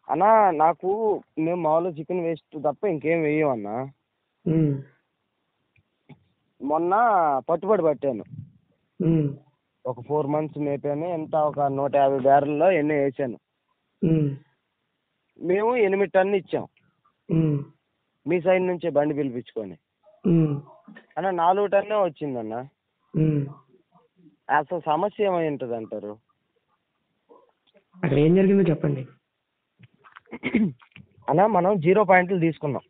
అన్నా నాకు మేము మామూలుగా చికెన్ వేస్ట్ తప్ప ఇంకేం వేయమన్నా. ఉమ్, మొన్న పట్టుబడి పట్టాను. ఉమ్, ఒక 4 months మేపాను. ఎంత ఒక 150 బ్యారెల్లో ఎన్నో వేసాను. ఉమ్, మేము 8 టన్నులు ఇచ్చాం ఉమ్, మీ సైడ్ నుంచే బండి పిలిపించుకొని. ఉమ్, అన్న 4 టన్నే వచ్చిందన్న. ఉమ్. అసలు సమస్య ఏమై ఉంటుంది అంటారు? అక్కడ ఏం జరిగిందో చెప్పండి. అన్న మనం 0 పాయింట్లు తీసుకున్నాం.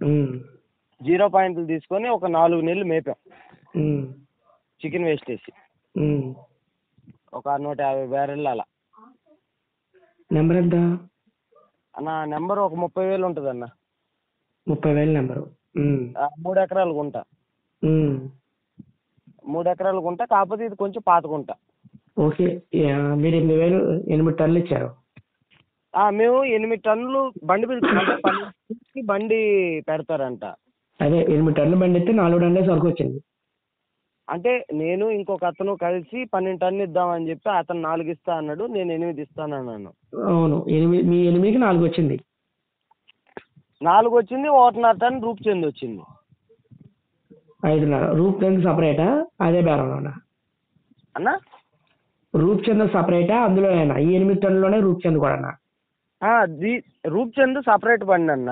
ఉమ్, 0 పాయింట్లు తీసుకొని ఒక 4 నెలలు మేపాం ఉమ్, చికెన్ వేస్ట్ వేసి. ఉమ్. ఒక 150 బ్యారెళ్ళు అలా. నెంబర్ ఎంత? అన్న నెంబర్ ఒక 30,000 ఉంటుంది అన్న. 30,000 నెంబరు. ఉమ్, 3 ఎకరాల గుంట. ఉమ్. 3 ఎకరాల గుంట, కాకపోతే ఇది కొంచెం పాత గుంట. ఓకే. మీరు 8,000 8 టన్నులు ఇచ్చారు. మేము 8 టన్నులు బండి పిలుచుకుంటే 12 బండి పెడతారంట. అదే 8 టన్నులు బండి అయితే 4 టన్నులే సరుకు వచ్చింది. అంటే నేను ఇంకొక అతను కలిసి 12 టన్నులు ఇద్దామని చెప్పి అతను 4 ఇస్తా అన్నాడు, నేను 8 ఇస్తానన్నాను. అవును, మీ 8కి 4 వచ్చింది. 4 వచ్చింది, 1.5 టన్ను రూప్ చెంది వచ్చింది. 5.5 రూప్ చంద్ సపరేటా? అదే బేరంలోనా? అన్న రూప్ చంద్ సపరేటా అందులోనేనా? ఈ 8 టన్నులోనే రూప్ చంద్ కూడానా? రూప్ చంద్ సపరేట్ బండి అన్న.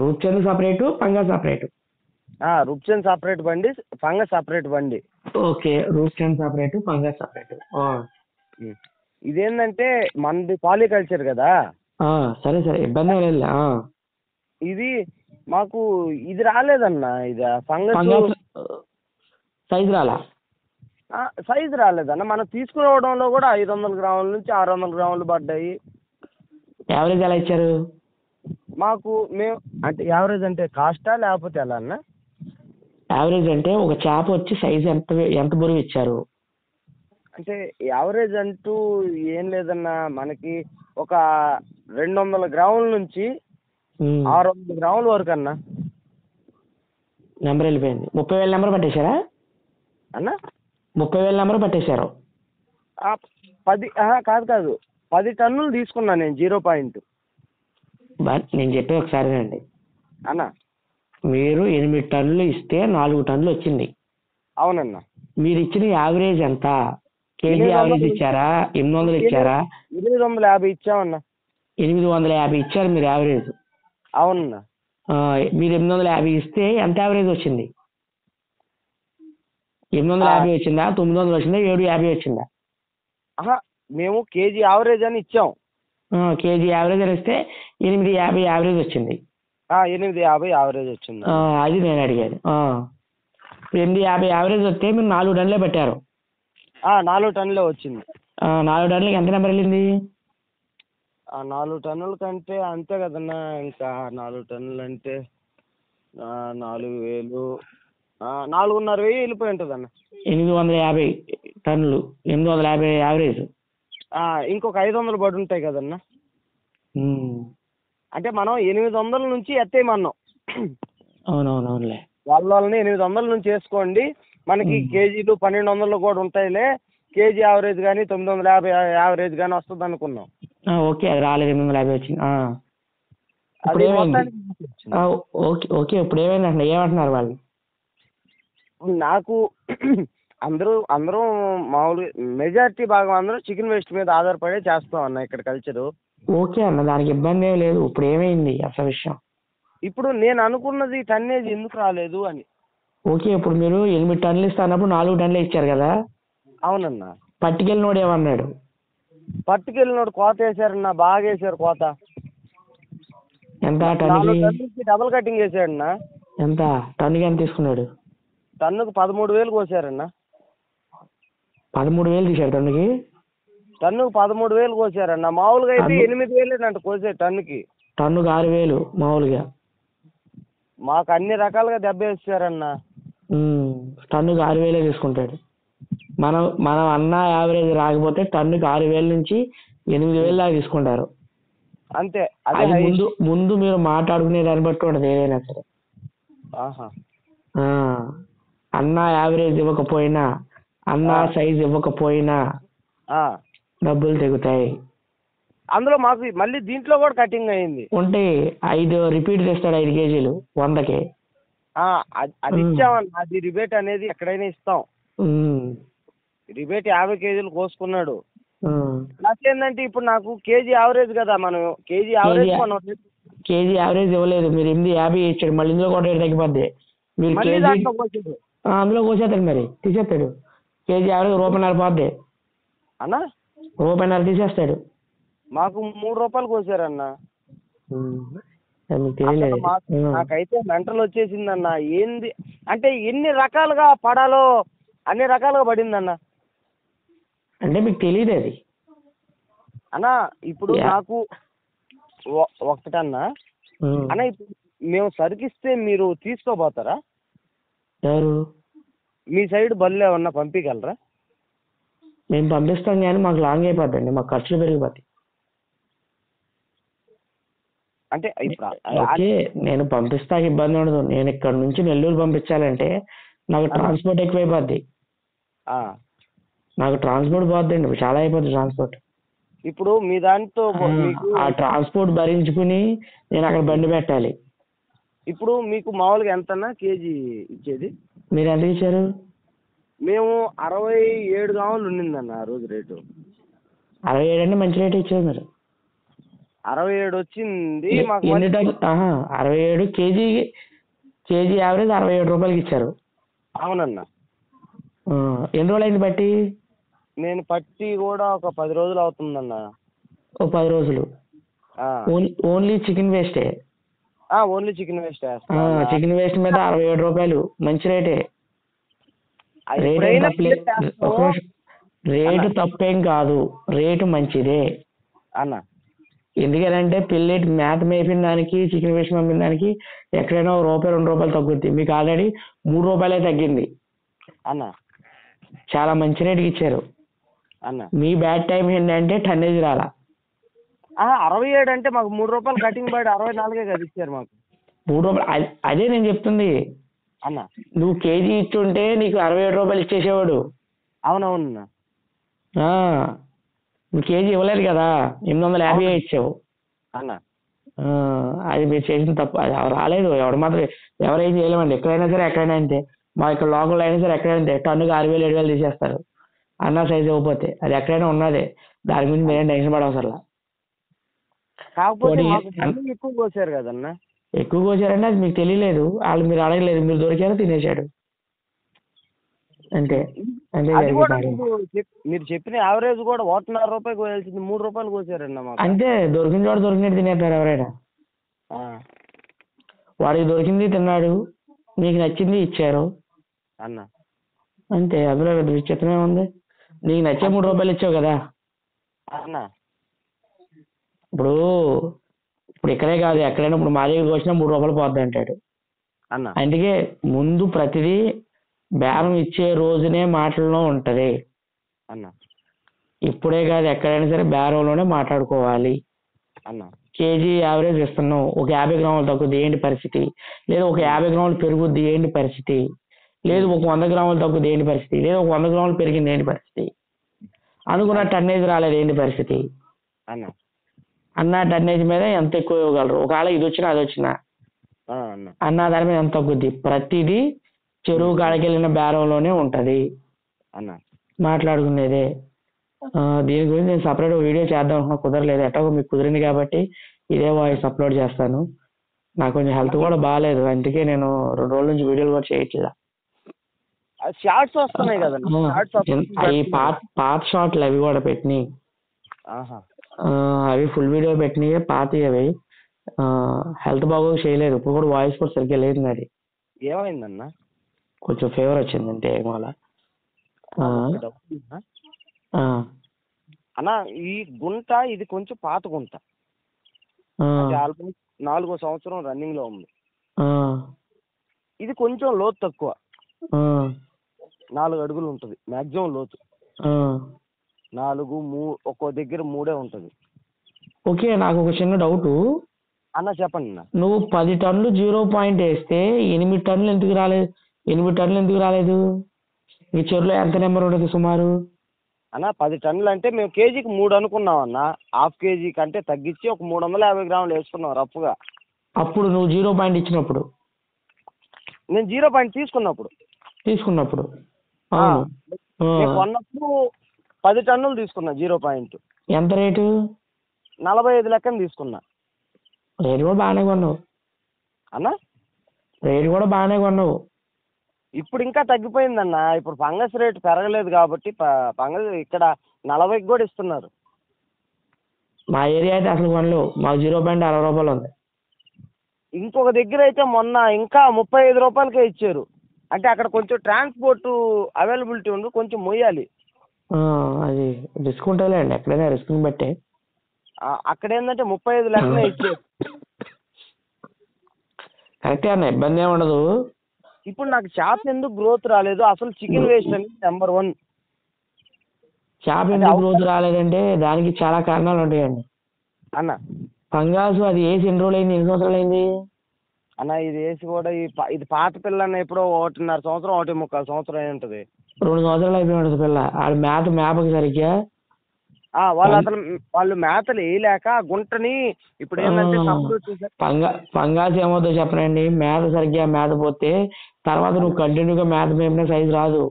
రూప్ చంద్ సపరేటు, పంగా సపరేటు. రూప్ చంద్ సపరేట్ బండి, ఫంగస్ సపరేట్ బండి. ఓకే, రూప్ చంద్ సపరేటు, పంగా సపరేటు. ఇదేంటంటే మనది పాలికల్చర్ కదా. సరే సరే, ఇబ్బంది లేదు. ఇది మాకు ఇది రాలేదన్న. ఇది ఫంగస్ సైజ్ రాలా? సైజు రాలేదన్న. మనం తీసుకురావడంలో కూడా 500 గ్రాముల నుంచి 600 గ్రాములు పడ్డాయి. యావరేజ్ ఎలా ఇచ్చారు మాకు? మేము అంటే యావరేజ్ అంటే కాస్టా లేకపోతే ఎలా అన్న? యావరేజ్ అంటే ఒక చేప వచ్చి సైజ్ ఎంత ఎంత బరువు ఇచ్చారు? అంటే యావరేజ్ అంటూ ఏం లేదన్న. మనకి ఒక 200 గ్రాముల నుంచి 600 గ్రాముల వరకు అన్న. నెంబర్ వెళ్ళిపోయింది. 30,000 నెంబర్ పట్టేశారా అన్న? 30,000 నెంబర్ పట్టేశారు. 10 కాదు 10 టన్నులు తీసుకున్నా నేను 0 పాయింట్. నేను చెప్పే ఒకసారి రండి అన్న. మీరు 8 టన్నులు ఇస్తే 4 టన్నులు వచ్చింది. అవునన్న. మీరు ఇచ్చిన యావరేజ్ ఎంత? కేజీ యావరేజ్ ఇచ్చారా? 800 ఇచ్చారా? 850 ఇచ్చామన్న. 850 ఇచ్చారు మీరు యావరేజ్. అవునన్నా. మీరు 850 ఇస్తే ఎంత యావరేజ్ వచ్చింది? 850 వచ్చిందా? 900 వచ్చిందా? 750 వచ్చిందా? మేము కేజీ యావరేజ్ అని ఇచ్చాం. కేజీ యావరేజ్ అని ఇస్తే 850 యావరేజ్ వచ్చింది. 850 యావరేజ్ వచ్చింది. అది నేను అడిగాను. 850 యావరేజ్ వస్తే మీరు 4 టన్నులే పెట్టారు. 4 టన్నులే వచ్చింది. 4 టన్నులకి ఎంత నెంబర్ వెళ్ళింది? 4 టన్నుల కంటే అంతే కదన్నా. ఇంకా 4 టన్నులు అంటే 4,000 4,500 వెళ్ళిపోయి ఉంటుంది అన్న. 850 టన్నులు, 850 యావరేజ్. ఇంకొక 500 పడి ఉంటాయి కదన్నా. అంటే మనం 800 నుంచి ఎత్తేయమన్నాం. అవునవునవునులే. వాళ్ళని 800 నుంచి వేసుకోండి, మనకి కేజీలు 1,200 కూడా ఉంటాయిలే, కేజీ యావరేజ్ కానీ 950 యావరేజ్ కానీ వస్తుంది అనుకున్నాం. ఓకే, అది రాలేదు. 850 వచ్చింది. ఇప్పుడు ఏమైంది? ఓకే ఓకే, ఇప్పుడు ఏమైంది? ఏమంటున్నారు వాళ్ళు? నాకు అందరూ మామూలుగా మెజారిటీ భాగం అందరూ చికెన్ వేస్ట్ మీద ఆధారపడే చేస్తాం అన్న ఇక్కడ కల్చరు. ఓకే అన్న, దానికి ఇబ్బంది ఏం లేదు. ఇప్పుడు ఏమైంది అసలు విషయం? ఇప్పుడు నేను అనుకున్నది టన్నేజ్ ఎందుకు రాలేదు అని. ఓకే, ఇప్పుడు మీరు 8 టన్నులు ఇస్తున్నప్పుడు 4 టన్నులే ఇచ్చారు కదా? అవునన్నా. పట్టుకెళ్ళినోడు ఏమన్నాడు? పట్టుకెళ్ళినోడు కోత వేసారన్నా, బాగా వేసారు కోత. ఎంత? 4 టన్నులకి డబుల్ కటింగ్ వేసాడన్నా. ఎంత టన్నుకి ఎంత తీసుకున్నాడు? టన్నుకు 13,000 కోసారన్నా. 13,000 తీశారు టన్నుకి? టన్నుకు 13,000 కోసారన్నా. మామూలుగా అయితే 8,000 అంట కోసే టన్నుకి. టన్నుకు 6,000 మామూలుగా. మాకు అన్ని రకాలుగా దెబ్బ వేసారన్నా. టన్నుకు 6,000 తీసుకుంటాడు. మనం అన్న యావరేజ్ రాకపోతే టన్నుకి 6,000 నుంచి 8,000 దాకా తీసుకుంటారు. అంతే. అది ముందు మీరు మాట్లాడుకునే దాన్ని బట్టి ఉండదు ఏదైనా సరే. అన్న యావరేజ్ ఇవ్వకపోయినా, అన్న సైజ్ ఇవ్వకపోయినా డబ్బులు తెగుతాయి. అందులో మాకు మళ్ళీ దీంట్లో కూడా కటింగ్ అయింది. ఉంటే 5 రిపీట్ తెస్తాడు 5 కేజీలు 100కి. అది ఇచ్చామన్న, అది రిబేట్ అనేది ఎక్కడైనా ఇస్తాం. రిబేట్ 50 కేజీలు కోసుకున్నాడు. ప్లస్ ఏంటంటే ఇప్పుడు నాకు కేజీ యావరేజ్ కదా, మనం కేజీ యావరేజ్ మనం కేజీ యావరేజ్ ఇవ్వలేదు, మీరు 850 ఇచ్చాడు. మళ్ళీ ఇందులో కూడా రేటు తగ్గిపోద్ది. మీరు మళ్ళీ కేజీ దాంట్లో కోసాడు అందులో కోసేస్తాడు, మరి తీసేస్తాడు. కేజీ యావరేజ్ రూపాయన్నర పోద్ది అన్న, రూపాయన్నర తీసేస్తాడు. మాకు 3 రూపాయలు కోసారన్న. అది మీకు తెలియలేదు. నాకైతే మెంటల్ వచ్చేసిందన్న. ఏంది అంటే ఎన్ని రకాలుగా పడాలో అన్ని రకాలుగా పడిందన్న. అంటే మీకు తెలియదు అది అన్న. ఇప్పుడు నాకు ఒకటన్నా అన్న, ఇప్పుడు మేము సరికిస్తే మీరు తీసుకోపోతారా? ఎవరు? మీ సైడ్ బళ్ళు ఏమన్నా పంపించగలరా? మేము పంపిస్తాం కానీ మాకు లాంగ్ అయిపోద్దండి, మాకు ఖర్చులు పెరిగిపోతాయి. అంటే ఓకే, నేను పంపిస్తాకి ఇబ్బంది ఉండదు. నేను ఇక్కడ నుంచి నెల్లూరు పంపించాలంటే నాకు ట్రాన్స్పోర్ట్ ఎక్కువైపోద్ది. నాకు ట్రాన్స్పోర్ట్ పోద్దండి, చాలా అయిపోద్ది ట్రాన్స్పోర్ట్. ఇప్పుడు మీ దాంతో ఆ ట్రాన్స్పోర్ట్ భరించుకుని నేను అక్కడ బండి పెట్టాలి. ఇప్పుడు మీకు మామూలుగా ఎంతన్నా కేజీ ఇచ్చేది? మీరు ఎంత ఇచ్చారు? మేము 67 కావాలి ఉండిందన్న ఆ రోజు రేటు. 67 అంటే మంచి రేట్ ఇచ్చారు మీరు. 67 వచ్చింది మాకు. 67 కేజీ యావరేజ్ 67 రూపాయలకి ఇచ్చారు. అవునన్న. ఎన్ని రోజులు అయింది బట్టి? నేను పట్టి కూడా ఒక 10 రోజులు అవుతుందన్న. ఒక 10 రోజులు. ఓన్లీ చికెన్ వేస్టే? Only chicken waste. Chicken waste మీద 67 రూపాయలు మంచి రేటే. రేటు తప్పేం కాదు, రేటు మంచిదే అన్న. ఎందుకంటే పిల్లెట్ మేత మేపిన దానికి చికెన్ వేస్ట్ పంపిన దానికి ఎక్కడైనా ₹1 ₹2 తగ్గుద్ది. మీకు ఆల్రెడీ ₹3 తగ్గింది అన్న. చాలా మంచి రేటుకి ఇచ్చారు అన్న. మీ బ్యాడ్ టైం ఏంటంటే టన్నేజ్ రాలా. 67 అంటే మాకు ₹3 కటింగ్ పడి 64 కదా ఇచ్చారు మాకు. ₹3 అదే నేను చెప్తుంది అన్న. నువ్వు కేజీ ఇచ్చుంటే నీకు ₹67 ఇచ్చేసేవాడు. అవునవునన్న. నువ్వు కేజీ ఇవ్వలేదు కదా, 850 ఇచ్చావు అన్న. అది మీరు చేసిన తప్పు. అది రాలేదు, ఎవరేం చేయలేమండి. ఎక్కడైనా సరే ఎక్కడైనా అంతే. మా ఇక్కడ లోకల్ అయినా సరే ఎక్కడైనా అంతే. టన్నుకి 6,000 7,000 తీసేస్తారు అన్న సైజ్ ఇవ్వకపోతే. అది ఎక్కడైనా ఉన్నదే, దాని గురించి మీరేం టెన్షన్ పడవసరం. కాకపోతే ఎక్కువ కోసారు కదన్న. ఎక్కువ కోసారంటే అది మీకు తెలియలేదు, వాళ్ళు మీరు అడగలేదు, మీరు దొరికారు తినేశాడు అంతే. మీరు చెప్పిన యావరేజ్ కూడా ₹1.5 కోయాల్సింది ₹3 కోసారన్న. అంతే, దొరికిన చోట దొరికినట్టు తినేస్తారు ఎవరైనా. వాడికి దొరికింది తిన్నాడు, మీకు నచ్చింది ఇచ్చారు అన్న. అంతే, అందులో పెద్ద విచిత్రమే ఉంది. నీకు నచ్చే ₹3 ఇచ్చావు కదా అన్న. ఇప్పుడు ఇక్కడే కాదు ఎక్కడైనా, ఇప్పుడు మా దగ్గరికి వచ్చినా ₹3 పోద్ది అంటాడు అన్న. అందుకే ముందు ప్రతిదీ బేరం ఇచ్చే రోజునే మాటల్లో ఉంటది అన్న. ఇప్పుడే కాదు ఎక్కడైనా సరే బేరంలోనే మాట్లాడుకోవాలి అన్న. కేజీ యావరేజ్ ఇస్తున్నావు, ఒక 50 గ్రాములు తగ్గుద్ది ఏంటి పరిస్థితి, లేదు ఒక 50 గ్రాములు పెరుగుద్ది ఏంటి పరిస్థితి, లేదు ఒక 100 గ్రాములు తగ్గుద్ది ఏంటి పరిస్థితి, లేదు ఒక 100 గ్రాములు పెరిగింది ఏంటి పరిస్థితి, అనుకున్న టన్నేజ్ రాలేదు ఏంటి పరిస్థితి అన్న. టన్నేజ్ మీద ఎంత ఎక్కువ ఇవ్వగలరు, ఒకవేళ ఇది వచ్చినా అది వచ్చినా అన్న దాని మీద ఎంత తగ్గుద్ది, ప్రతిదీ చెరువు కాడికి వెళ్ళిన బేరంలోనే ఉంటది మాట్లాడుకునేదే. దీని గురించి నేను సపరేట్ వీడియో చేద్దాం అనుకున్నా, కుదరలేదు. ఎట్టో మీకు కుదిరింది కాబట్టి ఇదే వాయిస్ అప్లోడ్ చేస్తాను. నాకు కొంచెం హెల్త్ కూడా బాగాలేదు, అందుకే నేను 2 రోజుల నుంచి వీడియోలు కూడా చేయట్లేదు. షార్ట్స్ వస్తున్నాయి కదా అవి పాత షార్ట్లు అవి కూడా పెట్టినాయి, అవి ఫుల్ వీడియో పెట్టినాయి పాతవి. అవి హెల్త్ బాగోక చేయలేదు, ఇప్పుడు కూడా వాయిస్ కూడా సరిగ్గా లేదు. మరి ఏమైందన్నా? కొంచెం ఫీవర్ వచ్చింది అంతే. ఏమోలా అన్న, ఈ గుంట ఇది కొంచెం పాత గుంట, ఆల్మోస్ట్ 4వ సంవత్సరం రన్నింగ్ లో ఉంది. ఇది కొంచెం లోతు తక్కువ, 4 అడుగులు ఉంటుంది మాక్సిమం లోతు. 4 ఒక్కో దగ్గర 3 ఉంటుంది. ఓకే, నాకు ఒక చిన్న డౌట్ అన్న. చెప్పండి అన్న. నువ్వు 10 టన్నులు 0 పాయింట్ వేస్తే 8 టన్నులు ఎందుకు రాలేదు? 8 టన్నులు ఎందుకు రాలేదు? ఈ చెరువులో ఎంత నెంబర్ ఉంటుంది సుమారు? అన్న 10 టన్నులు అంటే మేము కేజీకి 3 అనుకున్నాం అన్న. హాఫ్ కేజీ కంటే తగ్గించి ఒక 350 గ్రాములు వేసుకున్నాం రఫ్గా. అప్పుడు నువ్వు 0 పాయింట్ ఇచ్చినప్పుడు, నేను 0 పాయింట్ తీసుకున్నప్పుడు ఆ, అవును. నేను కొన్నప్పుడు 10 టన్నులు తీసుకున్నా 0 పాయింట్. ఎంత రేటు? 45 లెక్కన తీసుకున్నా రేటు కూడా బాగానే కొన్నావు. అన్న. రేటు కూడా బాగానే కొన్నావు. ఇప్పుడు ఇంకా తగ్గిపోయిందన్న. ఇప్పుడు ఫంగస్ రేటు పెరగలేదు కాబట్టి ఫంగస్ ఇక్కడ 40కి కూడా ఇస్తున్నారు. మా ఏరియా అయితే అసలు కొనలేవు. మాకు 0.60 రూపాయలు ఉంది. ఇంకొక దగ్గర అయితే మొన్న ఇంకా 35 రూపాయలకే ఇచ్చారు. అంటే అక్కడ కొంచెం ట్రాన్స్పోర్ట్ అవైలబిలిటీ ఉంది, కొంచెం మొయ్యాలి. అది రిస్క్ ఉంటుందిలేండి, ఎక్కడైనా రిస్క్ని బట్టే. అక్కడ ఏంటంటే 35 లెక్కనే ఇచ్చారు. కరెక్టే అన్న, ఇబ్బంది ఏమి ఉండదు. ఇప్పుడు నాకు చేప ఎందుకు గ్రోత్ రాలేదు? అసలు చికెన్ వేస్ట్ అనేది నెంబర్ 1. చేప ఎందుకు గ్రోత్ రాలేదంటే దానికి చాలా కారణాలు ఉంటాయండి అన్న. ఫంగాస్ అది వేసి ఎన్ని రోజులు అయింది, ఎన్ని సంవత్సరాలు అయింది అన్న? ఇది వేసి కూడా ఇది పాత పిల్ల అన్న, ఎప్పుడో 1.5 సంవత్సరం 1.25 సంవత్సరం అయి ఉంటుంది. 2 సంవత్సరాలు అయిపోయి ఉంటుంది పిల్ల. ఆడు మేపకి సరిగ్గా వాళ్ళు మేతలు వేయలేక గుంటని ఇప్పుడు ఏంటంటే ఫంగాస్ ఏమవుతుందో చెప్పనండి, మేత సరిగ్గా మేతపోతే తర్వాత నువ్వు కంటిన్యూగా మేత మేపినా సైజు రాదు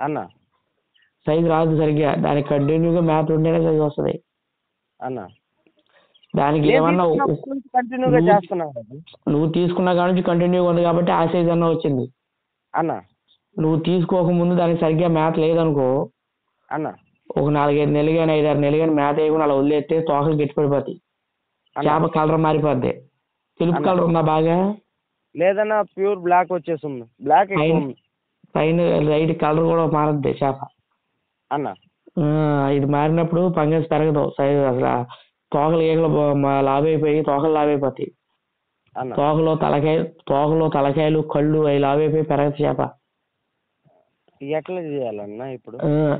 అన్న. సైజు రాదు సరిగ్గా. దానికి కంటిన్యూగా మేత ఉంటేనే సైజు వస్తుంది అన్న. దానికి ఏమన్నా కంటిన్యూగా చేస్తున్నా, నువ్వు తీసుకున్న కాడ నుంచి కంటిన్యూగా ఉంది కాబట్టి ఆ సైజ్ అన్న వచ్చింది అన్న. నువ్వు తీసుకోకముందు దానికి సరిగ్గా మేత లేదనుకో అన్న, ఒక 4-5 నెలలు కానీ 5-6 నెలలు కానీ మేత వేయకుండా అలా వదిలేస్తే తోకలు గట్టిపడిపోతాయి, చేప కలర్ మారిపోద్ది. తెలుపు కలర్ ఉందా బాగా? లేదన్నా, ప్యూర్ బ్లాక్ వచ్చేస్తుంది. బ్లాక్ పైన లైట్ కలర్ కూడా మారద్ది చేప అన్న. ఇది మారినప్పుడు ఫంగస్ పెరగదు సైజు. అసలు తోకలు ఈగలు లావైపోయి తోకలు లావైపోతాయి. తోకలో తలకాయలు కళ్ళు అవి లావైపోయి పెరగదు చేప. ఎట్లా చేయాలన్నా ఇప్పుడు?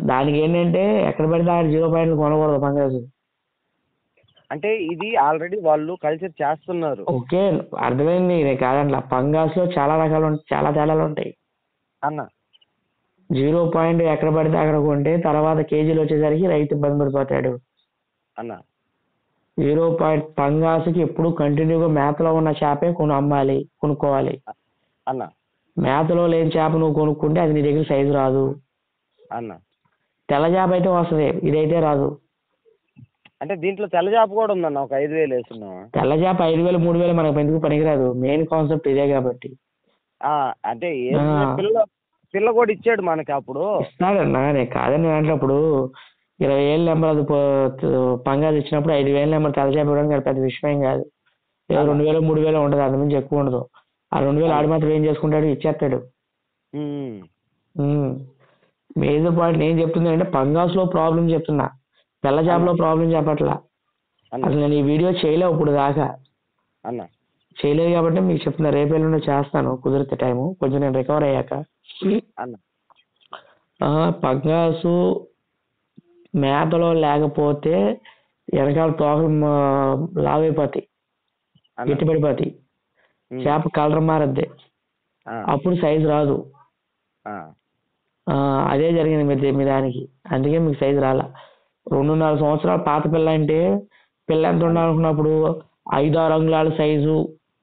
దానికి ఏంటంటే ఎక్కడ పడితే 0 పాయింట్లు కొనకూడదు ఫంగస్. అంటే ఇది ఆల్రెడీ వాళ్ళు కల్చర్ చేస్తున్నారు. ఓకే, అర్థమైంది. నేను కాదంట, ఫంగస్ లో చాలా రకాలు ఉంటాయి, చాలా తేడాలు ఉంటాయి అన్న. 0 పాయింట్ ఎక్కడ పడితే అక్కడ కొంటే తర్వాత కేజీలు వచ్చేసరికి రైతు ఇబ్బంది పడిపోతాడు అన్న. 0 పాయింట్ ఫంగస్కి ఎప్పుడు కంటిన్యూగా మేతలో ఉన్న చేపే కొనుక్కోవాలి అన్న. మేతలో లేని చేప నువ్వు కొనుక్కుంటే అది నీ దగ్గర సైజు రాదు అన్న. తెల్ల చేప అయితే వస్తుంది, ఇదైతే రాదు. అంటే దీంట్లో తెల్ల చేప కూడా ఉందన్న. ఒక 5,000 వేస్తున్నాం. తెల్ల చేప 5,000 3,000 మనకు ఎందుకు పనికిరాదు. మెయిన్ కాన్సెప్ట్ ఇదే కాబట్టి. అంటే పిల్ల కూడా ఇచ్చాడు మనకి. అప్పుడు ఇస్తాడన్నా, నేను కాదని అన్నప్పుడు 20,000 నెంబర్ అది ఫంగస్ ఇచ్చినప్పుడు 5,000 నెంబర్ తెల్ల చేప ఇవ్వడానికి పెద్ద విషయం కాదు. 2,000 3,000 ఉంటుంది, అంతకుమించి ఎక్కువ ఉండదు. ఆ 2,000 ఆడు మాత్రం ఏం చేసుకుంటాడు, ఇచ్చేస్తాడు. మేజర్ పాయింట్ నేను చెప్తుంది అంటే ఫంగస్ లో ప్రాబ్లం చెప్తున్నా, తెల్ల చేపలో ప్రాబ్లం చెప్పట్లా. అసలు నేను ఈ వీడియో చేయలేవు ఇప్పుడు దాకా, చేయలేదు కాబట్టి మీకు చెప్తున్నా. రేపేళ్ళుండి చేస్తాను కుదిరితే టైము, కొంచెం నేను రికవర్ అయ్యాక. ఫంగస్ మేతలో లేకపోతే వెనకాల తోకలు లావైపోతాయి, గట్టిపడిపోతాయి, చేప కలర్ మారద్ది, అప్పుడు సైజు రాదు. అదే జరిగింది మీ దానికి, అందుకే మీకు సైజు రాలా. 2.5 సంవత్సరాల పాత పిల్ల అంటే పిల్ల ఎంత ఉండాలనుకున్నప్పుడు 5-6 అంగుళాల సైజు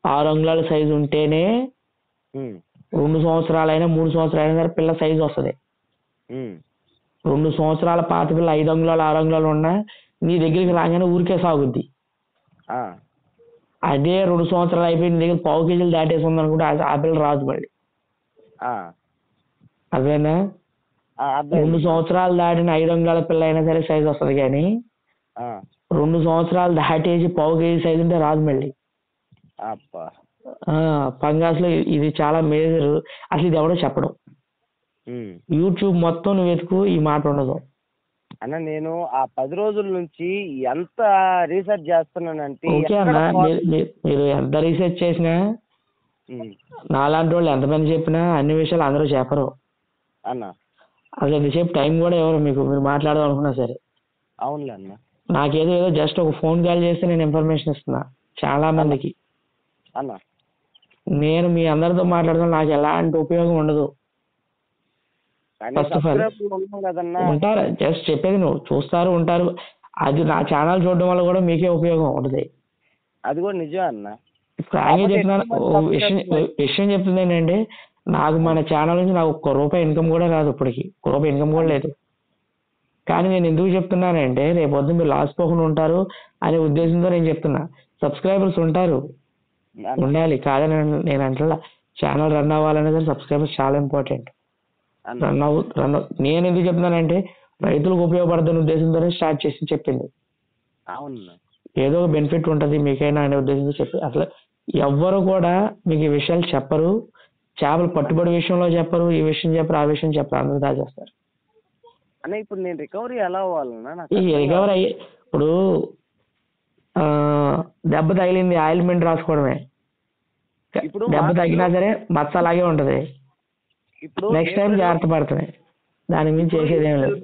6 అంగుళాల సైజు ఉంటేనే 2 సంవత్సరాలైనా 3 సంవత్సరాలైనా సరే పిల్ల సైజు వస్తుంది. 2 సంవత్సరాల పాత పిల్ల 5 అంగుళాలు 6 అంగుళాలు ఉన్నా నీ దగ్గరికి రాగానే ఊరికే సాగుద్ది. అదే 2 సంవత్సరాలు అయిపోయి నీ దగ్గర 1/4 కేజీలు దాటేసి ఉందనుకుంటే ఆ పిల్ల రాదు మళ్ళీ. అదేనా? 2 సంవత్సరాలు దాటిన 5 అంగుళాల పిల్ల అయినా సరే సైజు వస్తుంది, కానీ 2 సంవత్సరాలు దాటేసి 1/4 కేజీ సైజు ఉంటే రాదు మళ్ళీ. ఫంగస్ లో ఇది చాలా మేజర్. అసలు ఇది ఎవడో చెప్పడం, యూట్యూబ్ మొత్తం నువ్వు వెతుకు, ఈ మాట ఉండదు అన్న. నేను ఆ 10 రోజుల నుంచి ఎంత రీసెర్చ్ చేస్తున్నానంటే, ఓకే అన్న, మీరు ఎంత రీసెర్చ్ చేసినా నాలాంటి వాళ్ళు ఎంతమంది చెప్పినా అన్ని విషయాలు అందరూ చెప్పరు అన్న. అసలు ఎంతసేపు టైం కూడా ఎవరు మీరు మాట్లాడదాం అనుకున్నా సరే. అవునులే అన్న. నాకేదో జస్ట్ ఒక ఫోన్ కాల్ చేస్తే నేను ఇన్ఫర్మేషన్ ఇస్తున్నా చాలా మందికి అన్న. నేను మీ అందరితో మాట్లాడడం నాకు ఎలాంటి ఉపయోగం ఉండదు. కానీ ఫస్ట్ ఆఫ్ ఆల్ సబ్స్క్రైబర్లు ఉన్నాం కదన్నా. ఉంటారు, జస్ట్ చెప్పేది నువ్వు చూస్తారు ఉంటారు. అది నా ఛానల్ చూడడం వల్ల కూడా మీకే ఉపయోగం ఉంటుంది. అది కూడా నిజం అన్న. ఫ్రాంక్గా కాకపోతే చెప్తున్నాను. ఎక్కువ మంది సబ్స్క్రైబర్లు విషయం చెప్తుంది ఏంటంటే, నాకు మన ఛానల్ నుంచి నాకు ఒక్క రూపాయి ఇన్కమ్ కూడా రాదు, ఇప్పటికి ఒక్క రూపాయి ఇన్కమ్ కూడా లేదు. కానీ నేను ఎందుకు చెప్తున్నానంటే, రేపు పొద్దున్న మీరు లాస్ పోకుండా ఉంటారు అనే ఉద్దేశంతో నేను చెప్తున్నా. సబ్స్క్రైబర్స్ ఉంటారు, ఉండాలి కాదని నేను అంటలా. ఛానల్ రన్ అవ్వాలనేది సబ్స్క్రైబర్స్ చాలా ఇంపార్టెంట్. నేను ఎందుకు చెప్తున్నానంటే, రైతులకు ఉపయోగపడుతున్న ఉద్దేశంతోనే స్టార్ట్ చేసి చెప్పింది. అవును, ఏదో ఒక బెనిఫిట్ ఉంటుంది మీకైనా అనే ఉద్దేశంతో చెప్పి. అసలు ఎవ్వరు కూడా మీకు ఈ విషయాలు చెప్పరు. చేపలు పట్టుబడి విషయంలో చెప్పరు, ఈ విషయం చెప్పరు, ఆ విషయం చెప్పరు, అందరూ దాచేస్తారు. అన్న ఇప్పుడు నేను రికవరీ ఎలా అవ్వాలన్నా? ఈ రికవరీ అయ్యి ఇప్పుడు దెబ్బ తగిలింది ఆయిల్మెంట్ రాసుకోవడమే. ఇప్పుడు దెబ్బ తగిలినా సరే మచ్చ అలాగే ఉంటది. ఇప్పుడు నెక్స్ట్ టైం జాగ్రత్త పడుతుంది, దాని మించి చేసేది ఏం లేదు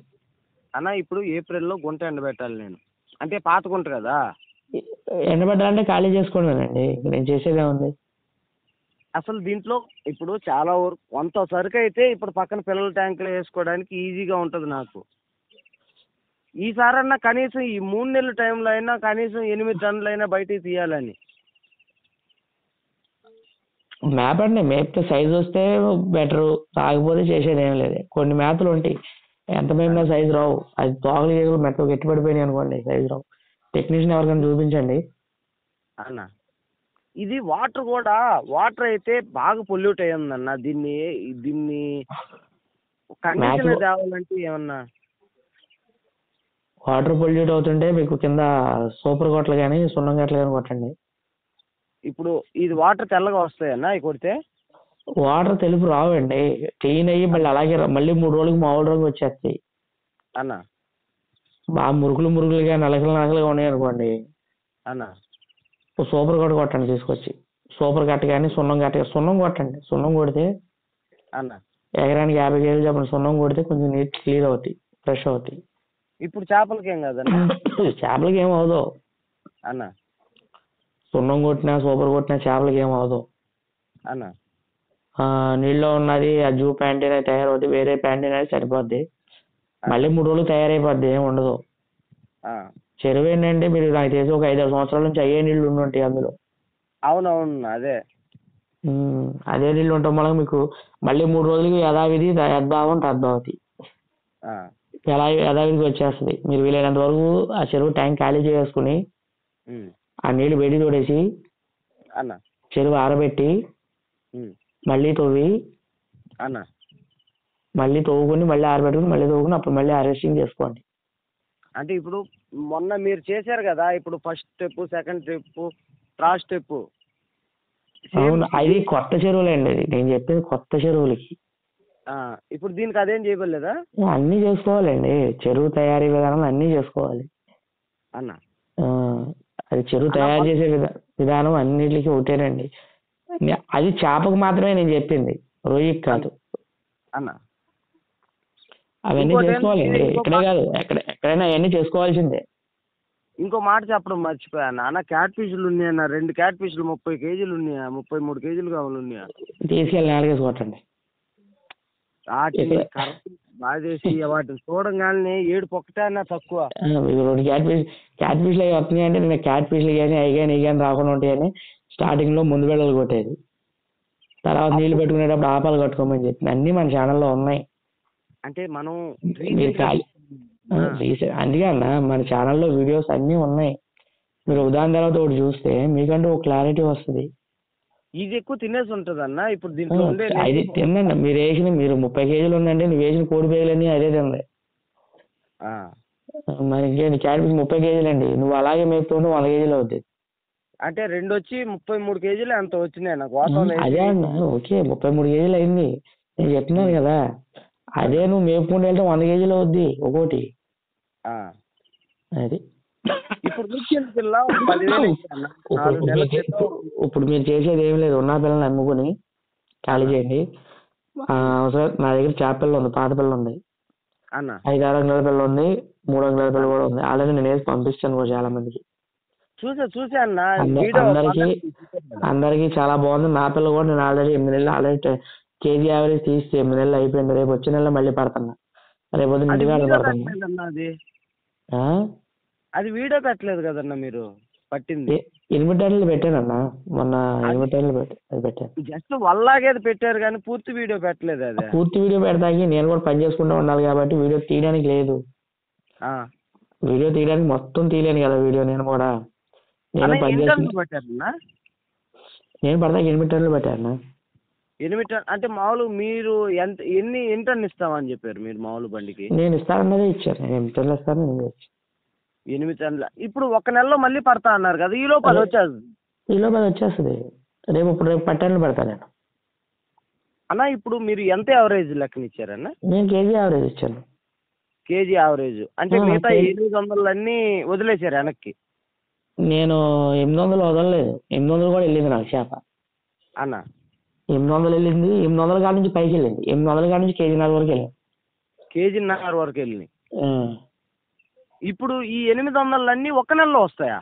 అన్న. ఇప్పుడు ఏప్రిల్లో గుంట ఎండబెట్టాలి నేను, అంటే పాత గుంట కదా. ఎండబెట్టాలంటే ఖాళీ చేసుకోవడమేనండి, నేను చేసేదే ఉంది. అసలు దీంట్లో ఇప్పుడు చాలా వరకు కొంత సరుకు అయితే ఇప్పుడు పక్కన పిల్లల ట్యాంకులు వేసుకోవడానికి ఈజీగా ఉంటుంది నాకు. ఈసారన్నా కనీసం ఈ 3 నెలల టైంలో అయినా కనీసం 8 టన్నులు అయినా బయటికి తీయాలని. మేపండి, మేపితే సైజు వస్తే బెటరు, రాకపోతే చేసేది ఏం లేదు. కొన్ని మేతలు ఉంటాయి ఎంత మేపినా సైజు రావు. అది తోకలు గీగలు మెత్తగా గట్టిపడిపోయినాయి అనుకోండి, సైజు రావు. టెక్నీషియన్ ఎవరికైనా చూపించండి అన్న. ఇది వాటర్ అయితే బాగా పొల్యూట్ అయ్యిందన్న. దీన్ని కండిషన్ తేవాలంటే ఏమన్నా? వాటర్ పొల్యూట్ అవుతుంటే మీకు కింద సూపర్ గొట్టలు కానీ సున్నం గట్టలు కానీ కొట్టండి. ఇప్పుడు ఇది వాటర్ తెల్లగా వస్తాయన్నా ఇవి కొడితే? వాటర్ తెలుపు రావండి, క్లీన్ అయ్యి మళ్ళీ అలాగే మళ్ళీ 3 రోజులకి మామూలు రంగు వచ్చేస్తాయి అన్న. బాగా మురుగులుగా నలకలుగా ఉన్నాయి అనుకోండి అన్న, సూపర్ గట్ట కొట్టండి తీసుకొచ్చి. సూపర్ గట్ట కానీ సున్నం కొట్టండి. సున్నం కొడితే అన్న ఎకరానికి 50 కేజీలు చెప్పండి. సున్నం కొడితే కొంచెం నీట్ క్లియర్ అవుతాయి, ఫ్రెష్ అవుతాయి. ఇప్పుడు చేపలకి ఏం కదన్న? చేపలకి ఏం అవదు అన్న. సున్నం కొట్టినా సూపర్ కొట్టినా చేపలకి ఏం అవదు అన్న. నీళ్ళలో ఉన్నది ఆ జూ ప్యాంటీన్ అయితే తయారవుతుంది, వేరే ప్యాంటీన్ అయితే సరిపోద్ది. మళ్ళీ 3 రోజులు తయారైపోద్ది, ఏం ఉండదు. చెరువు ఏంటంటే మీరు నాకు తెలిసి ఒక 5-6 సంవత్సరాల నుంచి అయ్యే నీళ్లు ఉండుంటాయి అందులో. అవునవును, అదే నీళ్ళు ఉండటం వల్ల మీకు మళ్ళీ 3 రోజులకి యథావిధి యద్భావం తద్భావతి యథావిధికి వచ్చేస్తుంది. మీరు వీలైనంత వరకు ఆ చెరువు ట్యాంక్ ఖాళీ చేసుకుని ఆ నీళ్లు వేడి తోడేసి చెరువు ఆరబెట్టి మళ్ళీ తవ్వి మళ్ళీ తవ్వుకుని మళ్ళీ ఆరబెట్టుకుని మళ్ళీ తవ్వుకుని అప్పుడు మళ్ళీ హార్వెస్టింగ్ చేసుకోండి. అంటే ఇప్పుడు మొన్న మీరు చేశారు కదా, ఇప్పుడు first step, second step, third step. అవును, అది కొత్త చెరువులండి. నేను చెప్పేది కొత్త చెరువులకి. ఇప్పుడు దీనికి అదేం చేయలేదా? అన్ని చేసుకోవాలండి, చెరువు తయారీ విధానం అన్ని చేసుకోవాలి అన్న. అది చెరువు తయారు చేసే విధానం అన్నిటికీ ఒకటేనండి. అది చేపకు మాత్రమే నేను చెప్పింది, రొయ్యకి కాదు అన్న. అవన్నీ చేసుకోవాలండి, ఇక్కడే కాదు ఎక్కడైనా అవన్నీ చేసుకోవాల్సిందే. ఇంకో మాట చెప్పడం మర్చిపోయాను అన్న. క్యాట్ ఫిష్లు ఉన్నాయన్న, 2 క్యాట్ ఫిష్లు 30 కేజీలు ఉన్నాయా, 33 కేజీలు కావాలి ఉన్నాయా? తీసుకెళ్ళి నాలుగేసి కొట్టండి. బాగా చేసి వాటిని చూడంగానే 7 పొక్కటైనా తక్కువ. 2 క్యాట్ ఫిష్లు అవి వస్తున్నాయి అంటే నేను క్యాట్ ఫిష్లు కానీ అవి కానీ ఇవి కానీ రాకుండా ఉంటాయని స్టార్టింగ్ లో ముందు వెళ్ళలు కొట్టేది. తర్వాత నీళ్లు పెట్టుకునేటప్పుడు ఆపాలు కట్టుకోమని చెప్పింది. అన్ని మన ఛానల్లో ఉన్నాయి. అంటే మనం అందుకే అన్న మన ఛానల్లో వీడియోస్ అన్నీ ఉన్నాయి. మీరు ఉదాహరణ తర్వాత ఒకటి చూస్తే మీకంటూ ఒక క్లారిటీ వస్తుంది. ఇది ఎక్కువ తినేసి ఉంటుంది అన్న. ఇప్పుడు దీంట్లో అది తినండి, మీరు వేసిన 30 కేజీలు ఉందంటే నువ్వు వేసిన 4 కేజీలన్నీ అదే తింది. మరి ఇంకేంటి, క్యాట్ ఫిష్ 30 కేజీలు అండి, నువ్వు అలాగే మేపుతుంటే 100 కేజీలు అవుతుంది. అంటే 2 వచ్చి 33 కేజీలు అంత వచ్చినాయి నాకు వాతావరణం. అదే అన్న, ఓకే 33 కేజీలు అయింది, నేను చెప్తున్నాను కదా. అదే నువ్వు మేపుకుంటూ వెళ్తే 100 కేజీలు అవుద్ది ఒక్కోటి. అది ఇప్పుడు మీరు చేసేది ఏం లేదు, ఉన్న పిల్లల్ని అమ్ముకుని ఖాళీ చేయండి. నా దగ్గర చేప పిల్ల ఉంది, పాత పిల్ల ఉంది, 5-6 అంగుళాల పిల్ల ఉంది, 3 అంగుళాల పిల్ల కూడా ఉంది. ఆల్రెడీ నేను వేసి పంపిస్తాను కూడా చాలా మందికి. అందరికి చాలా బాగుంది. నా పిల్ల కూడా నేను ఆల్రెడీ 8 నెలలు ఆల్రెడీ కేజీ యావరేజ్ తీస్తే 8 నెలలు అయిపోయింది. రేపు వచ్చే నెల మళ్ళీ పడుతున్నా. రేపు పొద్దున అది ఇంటికాడ వీడియో పడుతున్నా. పెట్టలేదన్నా ఆ? అది వీడియో పెట్టలేదు కదన్నా మీరు పట్టింది. ఎనిమిది పెట్టానన్నా, మొన్న ఎనిమిది పెట్టాను. జస్ట్ వల్లాగేది పెట్టారు కానీ పూర్తి వీడియో పెట్టలేదు. అది పూర్తి వీడియో పెడతాకి నేను కూడా పని చేసుకుంటూ ఉండాలి కాబట్టి వీడియో తీయడానికి లేదు. వీడియో తీయడానికి మొత్తం తీయలేను కదా వీడియో. నేను కూడా నేను పని పెట్టారన్నా, నేను పడతాకి 8 టన్నులు పెట్టాను. 8 టన్ అంటే మామూలు మీరు ఎన్ని టన్ను ఇస్తామని చెప్పారు మీరు మామూలు బండికి? నేను ఇస్తానన్నదే ఇచ్చాను. నేను 8 టన్నులు ఇస్తాను. 8 టన్నుల. ఇప్పుడు ఒక నెలలో మళ్ళీ పడతా అన్నారు కదా, ఈ లోపు అది వచ్చేస్తుంది. ఈ లోపు అది వచ్చేస్తుంది. రేపు 10 టన్నులు పెడతాను నేను. అన్నా ఇప్పుడు మీరు ఎంత యావరేజ్ లెక్కన ఇచ్చారన్నా? నేను కేజీ యావరేజ్ ఇచ్చాను. కేజీ యావరేజ్ అంటే మిగతా 800 అన్నీ వదిలేశారు వెనక్కి? నేను 800 వదలలేదు. 800 కూడా వెళ్ళింది నాకు చేప అన్న. 800 వెళ్ళింది. 800 కాడ నుంచి పైకి వెళ్ళింది. 800 కాడ నుంచి కేజీన్నర వరకు వెళ్ళింది. కేజీన్నర వరకు వెళ్ళినాయి. ఇప్పుడు ఈ 800 అన్నీ ఒక నెలలో వస్తాయా?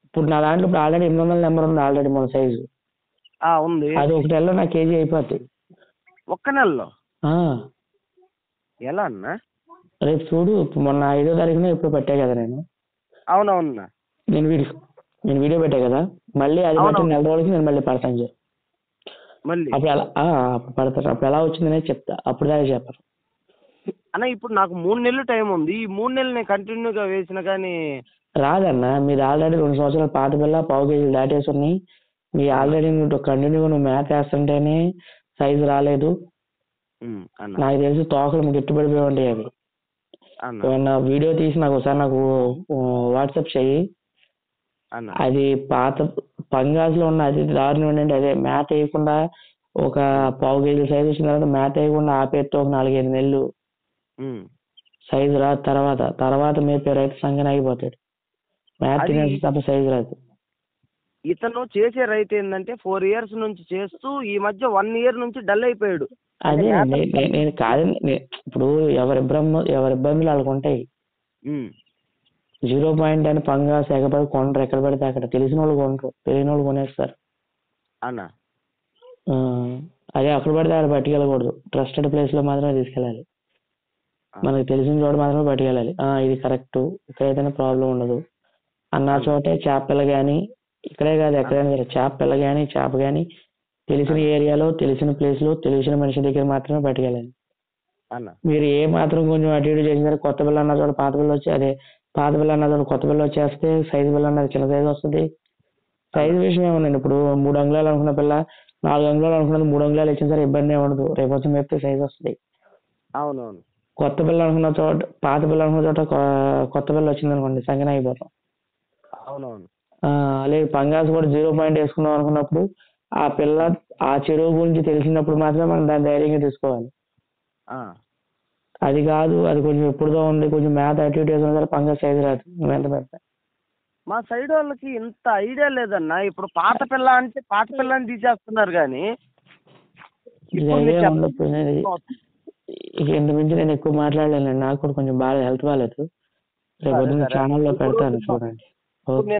ఇప్పుడు నా దాంట్లో ఇప్పుడు ఆల్రెడీ 800 నెంబర్ ఉంది. ఆల్రెడీ మన సైజు ఉంది. అది ఒక నెలలో నా కేజీ అయిపోతుంది. ఒక్క నెలలో? ఎలా అన్నా? రేపు చూడు, మొన్న 5వ తారీఖున ఎప్పుడు పెట్టా కదా నేను. అవునవునా, నేను వీడియో పెట్టా కదా, మళ్ళీ అది బట్టి నెల రోజులకి నేను మళ్ళీ పడతాను. మళ్ళీ అప్పుడు ఎలా పడతాను, అప్పుడు ఎలా వచ్చిందనే చెప్తా. అప్పుడు దాకా చెప్పరు అన్న. ఇప్పుడు నాకు 3 నెలలు టైం ఉంది. ఈ 3 నెలలు నేను కంటిన్యూగా వేసిన కానీ రాదన్న. మీరు ఆల్రెడీ 2 సంవత్సరాల పాత పిల్ల పావు కేజీలు దాటేసి ఉన్నాయి. మీ ఆల్రెడీ కంటిన్యూగా నువ్వు మ్యాథ్ వేస్తుంటేనే సైజు రాలేదు. నాకు తెలిసి తోకలు గట్టిపడిపోయి ఉంటాయి. అవి ఏమన్నా వీడియో తీసి నాకు ఒకసారి నాకు వాట్సాప్ చెయ్యి. అది పాత పంగాసులో ఉన్న అది దారుణం ఏంటంటే, అదే మ్యాథ్ వేయకుండా ఒక పావు కేజీ సైజు వచ్చిన తర్వాత మ్యాథ్ వేయకుండా ఆపేస్తే ఒక 4-5 నెలలు సైజు రాదు. తర్వాత మేపే రైతు సంఘం ఆగిపోతాడు. మ్యాథ్ తినేసి తప్ప సైజు రాదు. ఇతను చేసే రైతు ఏంటంటే 4 years నుంచి చేస్తూ ఈ మధ్య 1 year నుంచి డల్ అయిపోయాడు. అదే నేను కాదండి. ఇప్పుడు ఎవరి ఇబ్బందులు వాళ్ళకు ఉంటాయి. 0 పాయింట్ అని పంగాస్ ఎగబడి కొనరు. ఎక్కడ పడితే అక్కడ. తెలిసిన వాళ్ళు కొనరు, తెలియని వాళ్ళు కొనేస్తారు అన్న. అదే అక్కడ పడితే అక్కడ పట్టుకెళ్ళకూడదు. ట్రస్టెడ్ ప్లేస్ లో మాత్రమే తీసుకెళ్ళాలి. మనకు తెలిసిన చోట మాత్రమే పట్టుకెళ్ళాలి. ఇది కరెక్ట్, ఇక్కడైతేనే ప్రాబ్లం ఉండదు అన్న చోటే చేప పిల్ల కానీ, ఇక్కడే కాదు ఎక్కడైనా సరే చేప పిల్ల కానీ చేప కానీ తెలిసిన ఏరియాలో, తెలిసిన ప్లేస్ లో, తెలిసిన మనిషి దగ్గర మాత్రమే పట్టుకెళ్ళాలి. మీరు ఏ మాత్రం కొంచెం అటు ఇటు చేసిన కొత్త పిల్ల అన్న చోట పాత పిల్ల వచ్చి, అదే పాత పిల్ల అన్న చోట కొత్త పిల్ల వచ్చేస్తే సైజు పిల్ల అన్నది చిన్న సైజు వస్తుంది. సైజు విషయం ఏముందండి. ఇప్పుడు 3 అంగుళాలు అనుకున్న పిల్ల 4 అంగుళాలు అనుకున్నది 3 అంగుళాలు ఇచ్చిన సరే ఇబ్బంది ఏమి ఉండదు. రేపు వచ్చి మేపితే సైజు వస్తుంది. అవునవును. కొత్త పిల్ల అనుకున్న చోట, పాత పిల్ల అనుకున్న చోట కొత్త పిల్ల వచ్చింది అనుకోండి, సంగన అయిపోతాం. అవునవును. లేదు పంగాస్ కూడా 0 పాయింట్ వేసుకుందాం అనుకున్నప్పుడు ఆ పిల్ల ఆ చెరువు గురించి తెలిసినప్పుడు మాత్రమే మనం దాన్ని ధైర్యంగా తీసుకోవాలి. అది కాదు, అది కొంచెం ఎప్పుడుదో ఉంది, కొంచెం మ్యాథ్ అటు ఇటు వేసుకున్నా సరే పంగాస్ సైజు రాదు. నువ్వు ఎంత పెద్ద. మా సైడ్ వాళ్ళకి ఇంత ఐడియా లేదన్నా. ఇప్పుడు పాత పిల్ల అంటే పాత పిల్లని తీసేస్తున్నారు కానీ ఇంత మించి నేను ఎక్కువ మాట్లాడలేను. నాకు కూడా కొంచెం బాగా హెల్త్ బాగాలేదు. రేపు ఛానల్లో పెడతాను చూడండి. ఓకే.